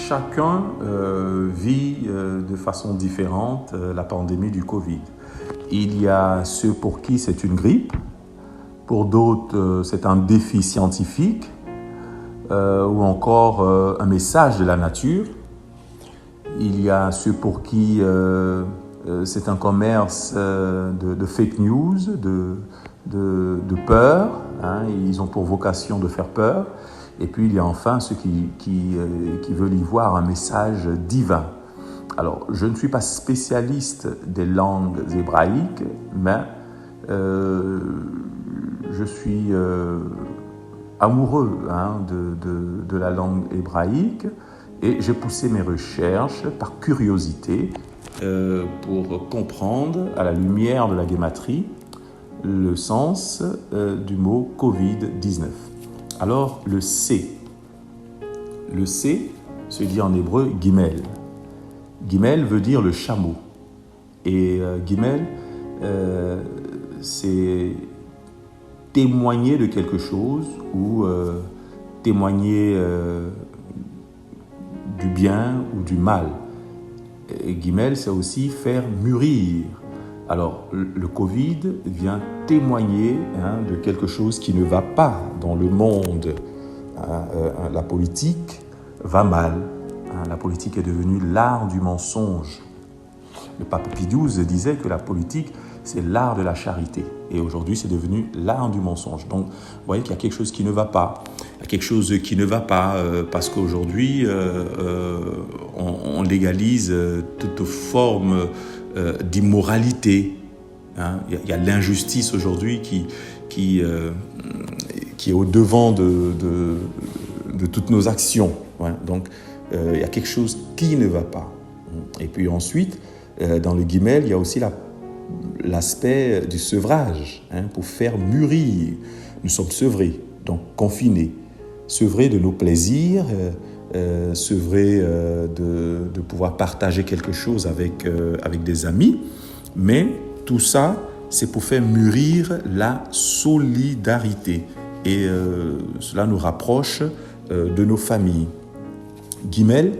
chacun vit de façon différente la pandémie du Covid. Il y a ceux pour qui c'est une grippe, pour d'autres c'est un défi scientifique ou encore un message de la nature. Il y a ceux pour qui c'est un commerce de fake news, de peur. Ils ont pour vocation de faire peur. Et puis il y a enfin ceux qui veulent y voir un message divin. Alors, je ne suis pas spécialiste des langues hébraïques, mais je suis amoureux de la langue hébraïque et j'ai poussé mes recherches par curiosité pour comprendre, à la lumière de la guématrie, le sens du mot Covid-19. Alors, le C. Le C se dit en hébreu « gimel ». Gimel veut dire le chameau. Et gimel, c'est témoigner de quelque chose ou témoigner du bien ou du mal. Et gimel, c'est aussi faire mûrir. Alors, le Covid vient témoigner de quelque chose qui ne va pas dans le monde. La politique va mal. La politique est devenue l'art du mensonge. Le pape Pie XII disait que la politique, c'est l'art de la charité. Et aujourd'hui, c'est devenu l'art du mensonge. Donc, vous voyez qu'il y a quelque chose qui ne va pas. Il y a quelque chose qui ne va pas parce qu'aujourd'hui, on légalise toute forme d'immoralité. Il y a l'injustice aujourd'hui qui est au-devant de toutes nos actions. Donc, il y a quelque chose qui ne va pas. Et puis ensuite, dans le guimel, il y a aussi l'aspect du sevrage, pour faire mûrir. Nous sommes sevrés, donc confinés. Sevrés de nos plaisirs, sevrés de pouvoir partager quelque chose avec des amis. Mais tout ça, c'est pour faire mûrir la solidarité. Et cela nous rapproche de nos familles. Gimel,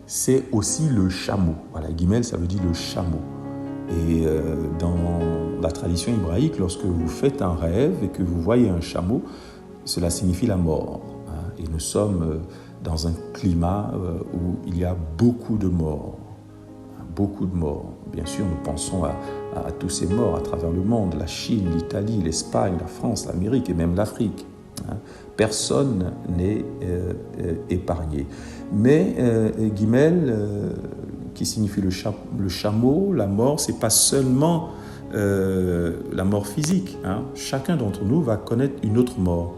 c'est aussi le chameau. Voilà, Gimel, ça veut dire le chameau. Et dans la tradition hébraïque, lorsque vous faites un rêve et que vous voyez un chameau, cela signifie la mort. Et nous sommes dans un climat où il y a beaucoup de morts. Beaucoup de morts. Bien sûr, nous pensons à tous ces morts à travers le monde, la Chine, l'Italie, l'Espagne, la France, l'Amérique et même l'Afrique. Personne n'est épargné. Mais Gimel, qui signifie le chameau, la mort, c'est pas seulement la mort physique. Chacun d'entre nous va connaître une autre mort.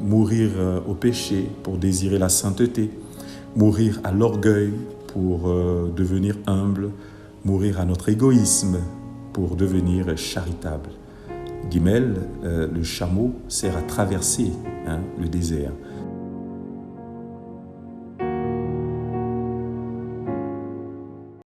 Mourir au péché pour désirer la sainteté, mourir à l'orgueil pour devenir humble, mourir à notre égoïsme pour devenir charitable. Gimel, le chameau, sert à traverser le désert.